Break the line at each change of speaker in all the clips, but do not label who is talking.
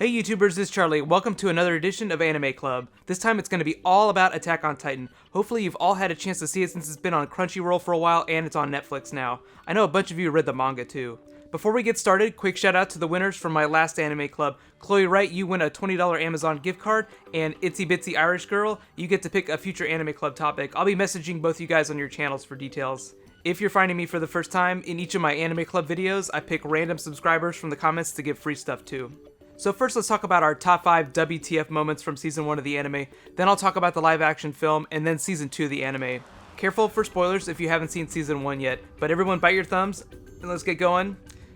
Hey YouTubers, this is Charlie. Welcome to another edition of Anime Club. This time it's going to be all about Attack on Titan. Hopefully you've all had a chance to see it since it's been on Crunchyroll for a while and it's on Netflix now. I know a bunch of you read the manga too. Before we get started, quick shout out to the winners from my last Anime Club. Chloe Wright, you win a $20 Amazon gift card, and Itsy Bitsy Irish Girl, you get to pick a future Anime Club topic. I'll be messaging both you guys on your channels for details. If you're finding me for the first time, in each of my Anime Club videos, I pick random subscribers from the comments to give free stuff to. So first let's talk about our top 5 WTF moments from Season 1 of the anime, then I'll talk about the live action film, and then Season 2 of the anime. Careful for spoilers if you haven't seen Season 1 yet, but everyone bite your thumbs, and let's get going.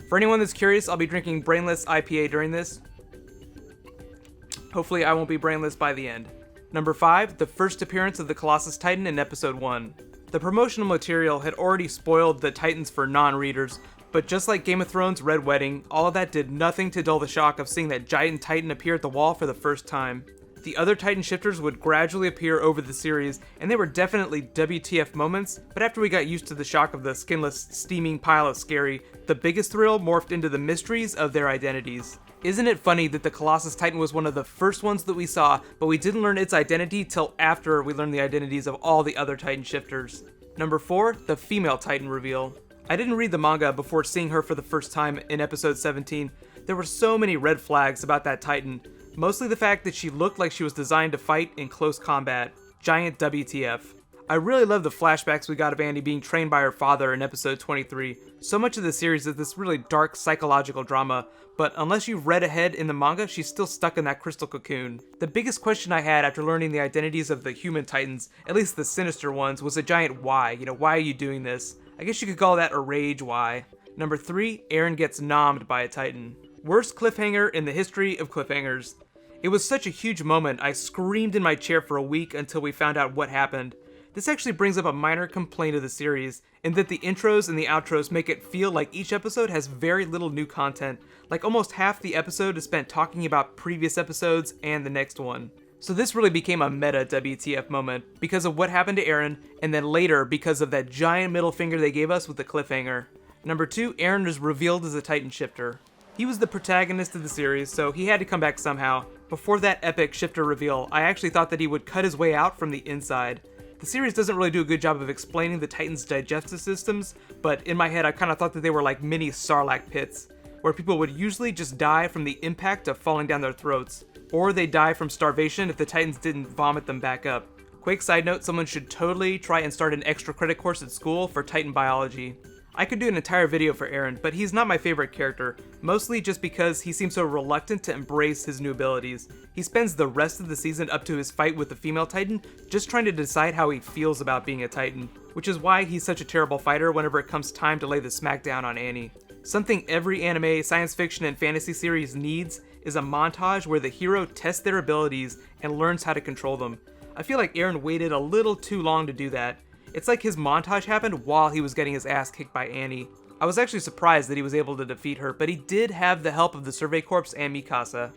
For anyone that's curious, I'll be drinking Brainless IPA during this. Hopefully I won't be brainless by the end. Number 5, the first appearance of the Colossus Titan in Episode 1. The promotional material had already spoiled the Titans for non-readers, but just like Game of Thrones' Red Wedding, all of that did nothing to dull the shock of seeing that giant Titan appear at the wall for the first time. The other Titan shifters would gradually appear over the series, and they were definitely WTF moments, but after we got used to the shock of the skinless, steaming pile of scary, the biggest thrill morphed into the mysteries of their identities. Isn't it funny that the Colossus Titan was one of the first ones that we saw, but we didn't learn its identity till after we learned the identities of all the other Titan shifters? Number 4, the female Titan reveal. I didn't read the manga before seeing her for the first time in episode 17. There were so many red flags about that Titan, mostly the fact that she looked like she was designed to fight in close combat. Giant WTF. I really love the flashbacks we got of Annie being trained by her father in episode 23. So much of the series is this really dark psychological drama, but unless you've read ahead in the manga, she's still stuck in that crystal cocoon. The biggest question I had after learning the identities of the human Titans, at least the sinister ones, was a giant why. Why are you doing this? I guess you could call that a rage why. Number 3, Eren gets nommed by a Titan. Worst cliffhanger in the history of cliffhangers. It was such a huge moment, I screamed in my chair for a week until we found out what happened. This actually brings up a minor complaint of the series, in that the intros and the outros make it feel like each episode has very little new content, like almost half the episode is spent talking about previous episodes and the next one. So this really became a meta WTF moment, because of what happened to Eren, and then later because of that giant middle finger they gave us with the cliffhanger. Number 2, Eren is revealed as a Titan shifter. He was the protagonist of the series, so he had to come back somehow. Before that epic shifter reveal, I actually thought that he would cut his way out from the inside. The series doesn't really do a good job of explaining the Titans' digestive systems, but in my head I kind of thought that they were like mini Sarlacc pits, where people would usually just die from the impact of falling down their throats, or they die from starvation if the Titans didn't vomit them back up. Quick side note, someone should totally try and start an extra credit course at school for Titan biology. I could do an entire video for Eren, but he's not my favorite character, mostly just because he seems so reluctant to embrace his new abilities. He spends the rest of the season up to his fight with the female Titan, just trying to decide how he feels about being a Titan, which is why he's such a terrible fighter whenever it comes time to lay the smackdown on Annie. Something every anime, science fiction, and fantasy series needs is a montage where the hero tests their abilities and learns how to control them. I feel like Eren waited a little too long to do that. It's like his montage happened while he was getting his ass kicked by Annie. I was actually surprised that he was able to defeat her, but he did have the help of the Survey Corps and Mikasa.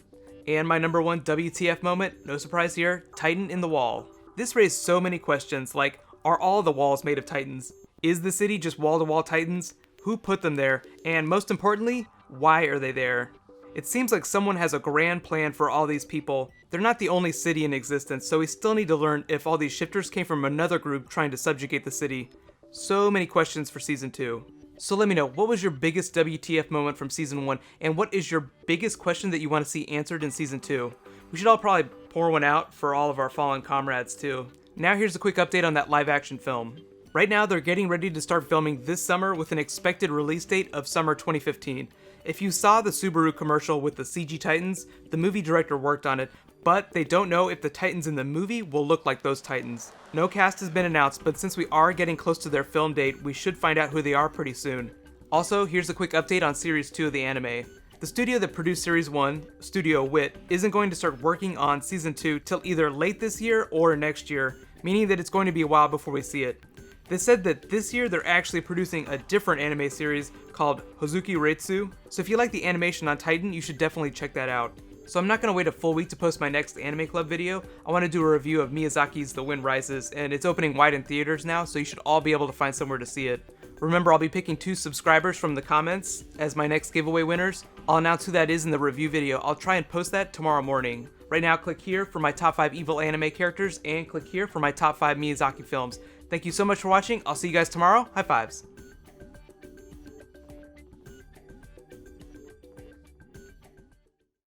And my number 1 WTF moment, no surprise here, Titan in the wall. This raised so many questions, like, are all the walls made of Titans? Is the city just wall-to-wall Titans? Who put them there? And most importantly, why are they there? It seems like someone has a grand plan for all these people. They're not the only city in existence, so we still need to learn if all these shifters came from another group trying to subjugate the city. So many questions for Season 2. So let me know, what was your biggest WTF moment from Season 1, and what is your biggest question that you want to see answered in Season 2? We should all probably pour one out for all of our fallen comrades too. Now here's a quick update on that live action film. Right now they're getting ready to start filming this summer with an expected release date of summer 2015. If you saw the Subaru commercial with the CG Titans, the movie director worked on it, but they don't know if the Titans in the movie will look like those Titans. No cast has been announced, but since we are getting close to their film date, we should find out who they are pretty soon. Also, here's a quick update on Series 2 of the anime. The studio that produced Series 1, Studio Wit, isn't going to start working on Season 2 till either late this year or next year, meaning that it's going to be a while before we see it. They said that this year they're actually producing a different anime series called Hozuki Reitsu, so if you like the animation on Titan, you should definitely check that out. So I'm not going to wait a full week to post my next Anime Club video. I want to do a review of Miyazaki's The Wind Rises, and it's opening wide in theaters now, so you should all be able to find somewhere to see it. Remember, I'll be picking 2 subscribers from the comments as my next giveaway winners. I'll announce who that is in the review video. I'll try and post that tomorrow morning. Right now, click here for my top 5 evil anime characters, and click here for my top 5 Miyazaki films. Thank you so much for watching. I'll see you guys tomorrow. High fives.